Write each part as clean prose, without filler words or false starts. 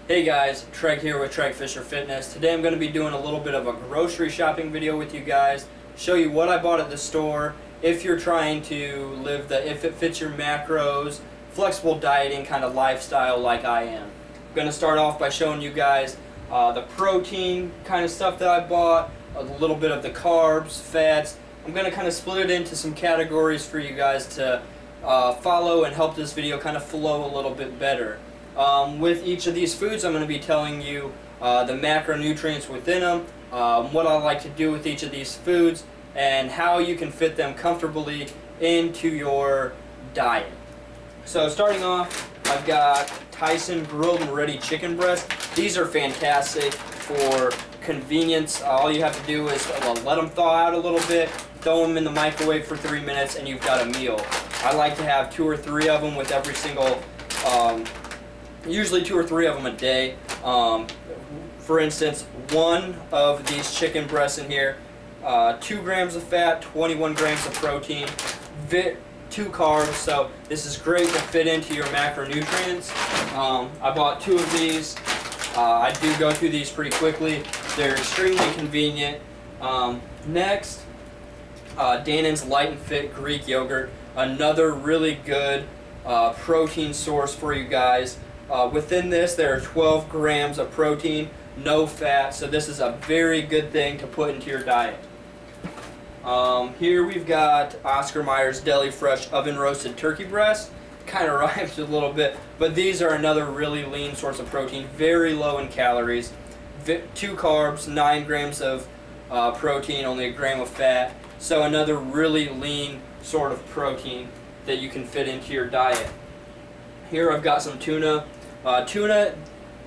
Hey guys, Tregg here with Tregg Fisher Fitness. Today I'm going to be doing a little bit of a grocery shopping video with you guys. Show you what I bought at the store. If you're trying to live the if it fits your macros, flexible dieting kind of lifestyle like I am. I'm going to start off by showing you guys the protein kind of stuff that I bought, a little bit of the carbs, fats. I'm going to kind of split it into some categories for you guys to follow and help this video kind of flow a little bit better. With each of these foods, I'm going to be telling you the macronutrients within them, what I like to do with each of these foods, and how you can fit them comfortably into your diet. So starting off, I've got Tyson grilled and ready chicken breast. These are fantastic for convenience. All you have to do is let them thaw out a little bit, throw them in the microwave for 3 minutes, and you've got a meal. I like to have 2 or 3 of them with every single usually 2 or 3 of them a day. For instance, one of these chicken breasts in here, 2 grams of fat, 21 grams of protein, 2 carbs, so this is great to fit into your macronutrients. I bought 2 of these. I do go through these pretty quickly. They're extremely convenient. Next, Dannon's Light and Fit Greek yogurt, another really good protein source for you guys. Within this, there are 12 grams of protein, no fat, so this is a very good thing to put into your diet. Here we've got Oscar Meyers Deli Fresh Oven Roasted Turkey Breast. Kind of rhymes a little bit, but these are another really lean source of protein, very low in calories, 2 carbs, 9 grams of protein, only 1 gram of fat, so another really lean sort of protein that you can fit into your diet. Here I've got some tuna.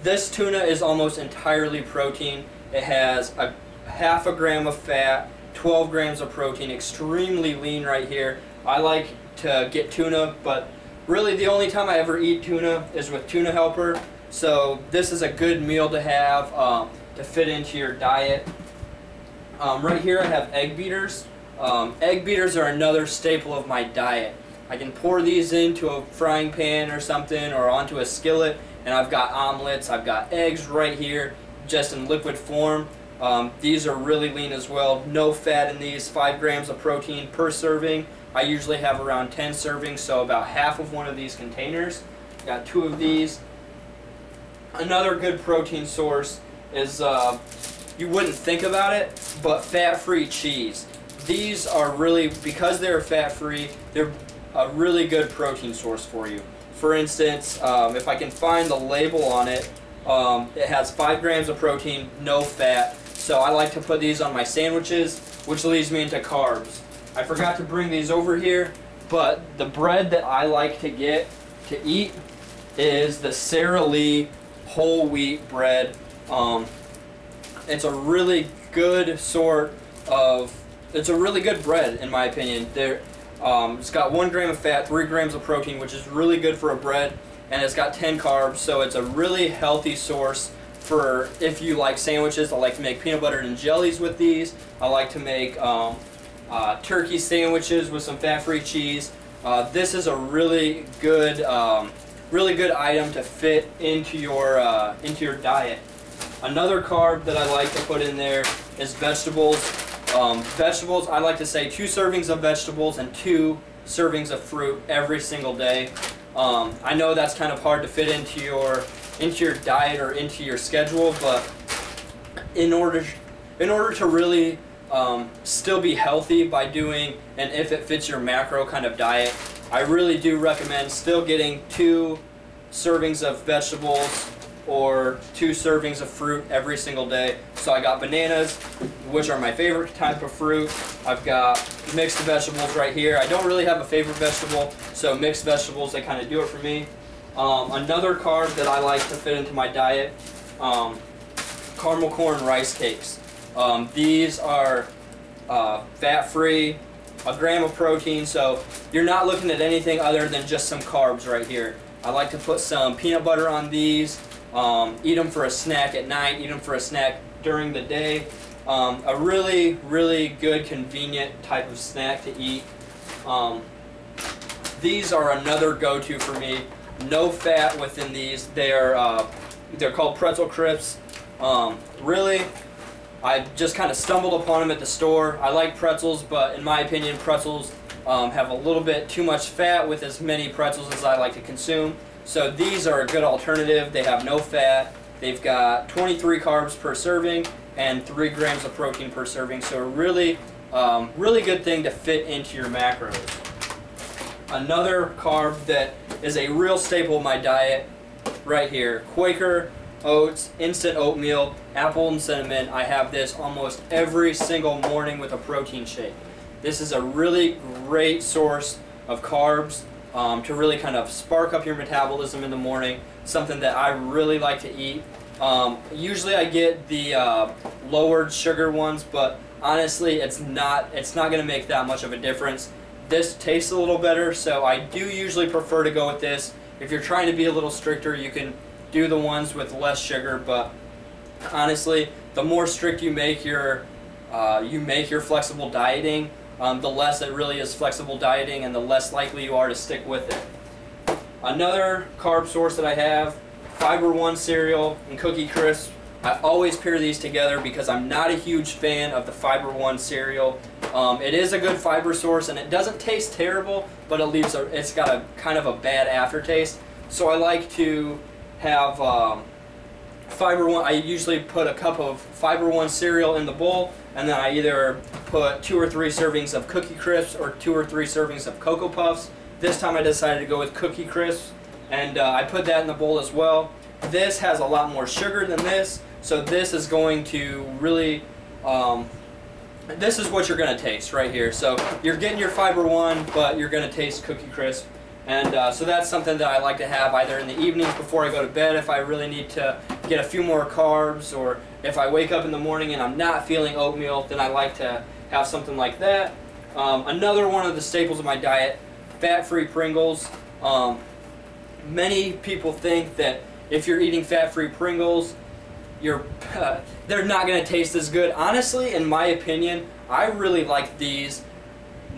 This tuna is almost entirely protein. It has a ½ gram of fat, 12 grams of protein, extremely lean right here. I like to get tuna, but really the only time I ever eat tuna is with Tuna Helper. So this is a good meal to have to fit into your diet. Right here I have egg beaters. Egg beaters are another staple of my diet. I can pour these into a frying pan or something, or onto a skillet, and I've got omelets, I've got eggs right here, just in liquid form. These are really lean as well. No fat in these, 5 grams of protein per serving. I usually have around 10 servings, so about half of one of these containers. Got 2 of these. Another good protein source is, you wouldn't think about it, but FatFree Cheese. These are really, because they're fat-free, they're a really good protein source for you. For instance, if I can find the label on it, it has 5 grams of protein, no fat. So I like to put these on my sandwiches, which leads me into carbs. I forgot to bring these over here, but the bread that I like to get to eat is the Sara Lee whole wheat bread. It's a really good it's a really good bread in my opinion. It's got 1 gram of fat, 3 grams of protein, which is really good for a bread, and it's got 10 carbs, so it's a really healthy source for if you like sandwiches. I like to make peanut butter and jellies with these. I like to make turkey sandwiches with some fat-free cheese. This is a really good item to fit into your diet. Another carb that I like to put in there is vegetables. Vegetables, I like to say 2 servings of vegetables and 2 servings of fruit every single day. I know that's kind of hard to fit into your diet or into your schedule, but in order to really still be healthy by doing an if it fits your macro kind of diet, I really do recommend still getting 2 servings of vegetables or 2 servings of fruit every single day. So I got bananas, which are my favorite type of fruit. I've got mixed vegetables right here. I don't really have a favorite vegetable, so mixed vegetables, they kind of do it for me. Another carb that I like to fit into my diet, caramel corn rice cakes. These are fat-free, 1 gram of protein, so you're not looking at anything other than just some carbs right here. I like to put some peanut butter on these. Eat them for a snack at night, eat them for a snack during the day. A really, really good, convenient type of snack to eat. These are another go-to for me. No fat within these. They are They're called Pretzel Crisps. Really, I just kind of stumbled upon them at the store. I like pretzels, but in my opinion, pretzels have a little bit too much fat with as many pretzels as I like to consume. So these are a good alternative. They have no fat. They've got 23 carbs per serving and 3 grams of protein per serving. So a really, really good thing to fit into your macros. Another carb that is a real staple of my diet right here, Quaker Oats, instant oatmeal, apple and cinnamon. I have this almost every single morning with a protein shake. This is a really great source of carbs to really kind of spark up your metabolism in the morning, something that I really like to eat. Usually I get the lowered sugar ones, but honestly it's not going to make that much of a difference. This tastes a little better, so I do usually prefer to go with this. If you're trying to be a little stricter, you can do the ones with less sugar, but honestly, the more strict you make your flexible dieting, the less it really is flexible dieting and the less likely you are to stick with it. Another carb source that I have, Fiber One cereal and Cookie Crisp. I always pair these together because I'm not a huge fan of the Fiber One cereal. It is a good fiber source and it doesn't taste terrible, but it's got a kind of a bad aftertaste. So I like to have Fiber One. I usually put a cup of Fiber One cereal in the bowl, and then I either put 2 or 3 servings of Cookie Crisps or 2 or 3 servings of Cocoa Puffs. This time I decided to go with Cookie Crisps, and I put that in the bowl as well. This has a lot more sugar than this, so this is going to really, this is what you're going to taste right here. So you're getting your Fiber One, but you're going to taste Cookie Crisp. And so that's something that I like to have either in the evenings before I go to bed if I really need to get a few more carbs, or if I wake up in the morning and I'm not feeling oatmeal, then I like to have something like that. Another one of the staples of my diet, fat-free Pringles. Many people think that if you're eating fat-free Pringles, they're not going to taste as good. Honestly, in my opinion, I really like these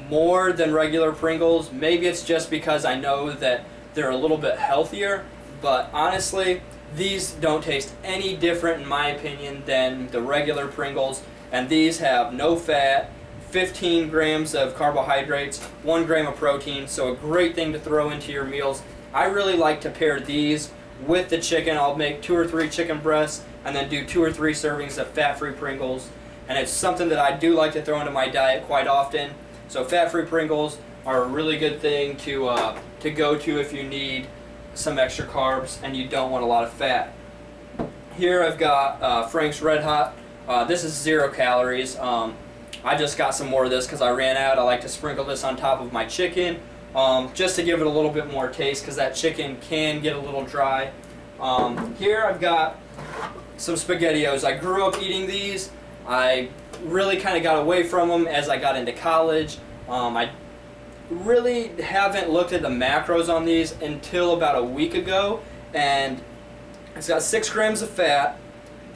more than regular Pringles. Maybe it's just because I know that they're a little bit healthier, but honestly, these don't taste any different in my opinion than the regular Pringles, and these have no fat, 15 grams of carbohydrates, 1 gram of protein, so a great thing to throw into your meals. I really like to pair these with the chicken. I'll make 2 or 3 chicken breasts and then do 2 or 3 servings of fat-free Pringles, and it's something that I do like to throw into my diet quite often. So fat-free Pringles are a really good thing to go to if you need some extra carbs and you don't want a lot of fat. Here I've got Frank's Red Hot. This is 0 calories. I just got some more of this because I ran out. I like to sprinkle this on top of my chicken just to give it a little bit more taste because that chicken can get a little dry. Here I've got some SpaghettiOs. I grew up eating these. I really kind of got away from them as I got into college. I really haven't looked at the macros on these until about a week ago, and it's got 6 grams of fat,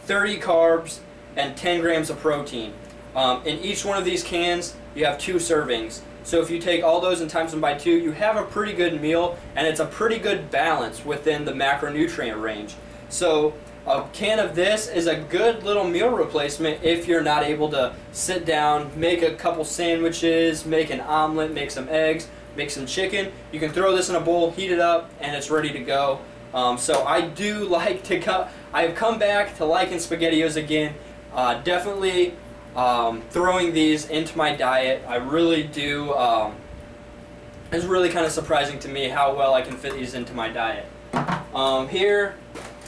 30 carbs, and 10 grams of protein. In each one of these cans, you have 2 servings. So if you take all those and times them by 2, you have a pretty good meal, and it's a pretty good balance within the macronutrient range. So a can of this is a good little meal replacement if you're not able to sit down, make a couple sandwiches, make an omelet, make some eggs, make some chicken. You can throw this in a bowl, heat it up, and it's ready to go. So I do like to I've come back to liking SpaghettiOs again. Definitely throwing these into my diet. I really do. It's really kind of surprising to me how well I can fit these into my diet. Here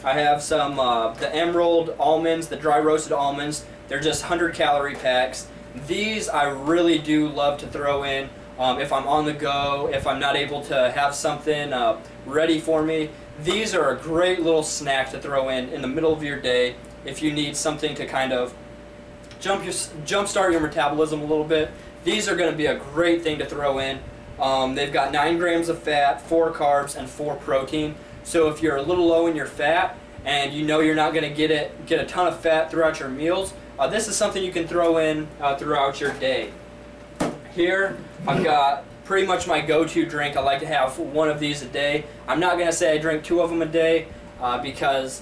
I have some the Emerald almonds, the dry roasted almonds. They're just 100-calorie packs. These I really do love to throw in if I'm on the go, if I'm not able to have something ready for me. These are a great little snack to throw in the middle of your day if you need something to kind of jumpstart your metabolism a little bit. These are going to be a great thing to throw in. They've got 9 grams of fat, 4 carbs, and 4 protein. So if you're a little low in your fat and you know you're not going to get a ton of fat throughout your meals, this is something you can throw in throughout your day. Here I've got pretty much my go-to drink. I like to have one of these a day. I'm not going to say I drink 2 of them a day because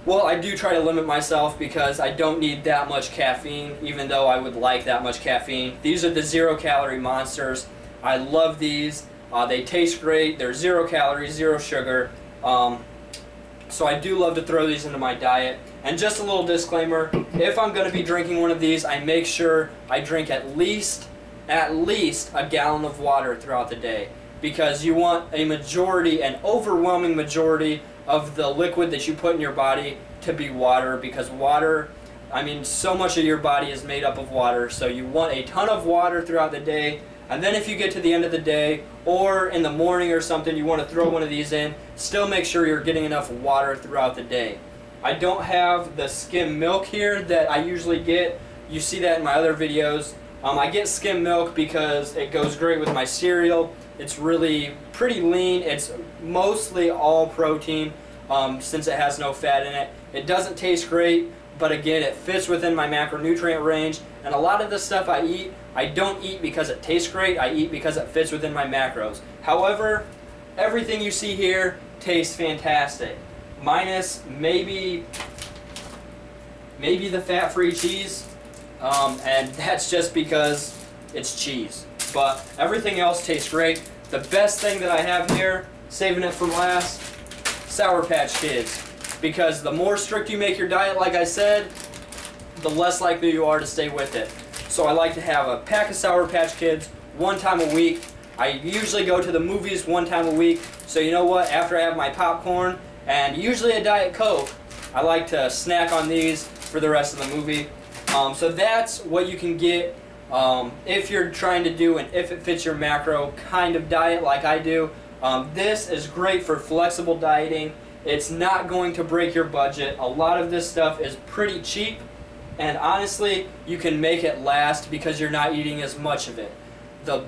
Well, I do try to limit myself because I don't need that much caffeine, even though I would like that much caffeine. These are the 0-calorie monsters. I love these. They taste great. They're 0 calories, 0 sugar. So I do love to throw these into my diet. And just a little disclaimer, if I'm going to be drinking one of these, I make sure I drink at least a gallon of water throughout the day. Because you want a majority, an overwhelming majority of the liquid that you put in your body to be water, because water, I mean, so much of your body is made up of water, so you want a ton of water throughout the day. And then if you get to the end of the day or in the morning or something, you want to throw one of these in, still make sure you're getting enough water throughout the day. I don't have the skim milk here that I usually get. You see that in my other videos. I get skim milk because it goes great with my cereal. It's really pretty lean. It's mostly all protein since it has no fat in it. It doesn't taste great, but again, it fits within my macronutrient range. And a lot of the stuff I eat, I don't eat because it tastes great. I eat because it fits within my macros. However, everything you see here tastes fantastic, minus maybe the fat-free cheese, and that's just because it's cheese. But everything else tastes great. The best thing that I have here, saving it from last, Sour Patch Kids. Because the more strict you make your diet, like I said, the less likely you are to stay with it. So I like to have a pack of Sour Patch Kids one time a week. I usually go to the movies one time a week. So you know what, after I have my popcorn and usually a Diet Coke, I like to snack on these for the rest of the movie. So that's what you can get if you're trying to do an if it fits your macro kind of diet like I do. This is great for flexible dieting. It's not going to break your budget. A lot of this stuff is pretty cheap, and honestly, you can make it last because you're not eating as much of it. The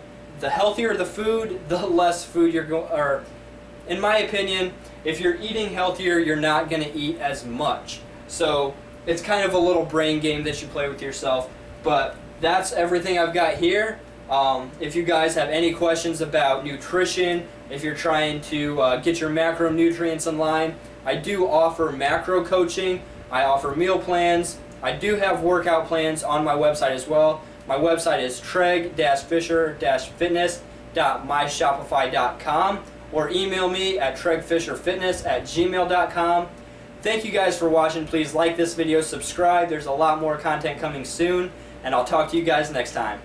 healthier the food, the less food you're going, or in my opinion, if you're eating healthier, you're not going to eat as much. So it's kind of a little brain game that you play with yourself. But that's everything I've got here. If you guys have any questions about nutrition, if you're trying to get your macronutrients in line, I do offer macro coaching. I offer meal plans. I do have workout plans on my website as well. My website is treg-fisher-fitness.myshopify.com, or email me at treggfisherfitness@gmail.com. Thank you guys for watching. Please like this video, subscribe. There's a lot more content coming soon, and I'll talk to you guys next time.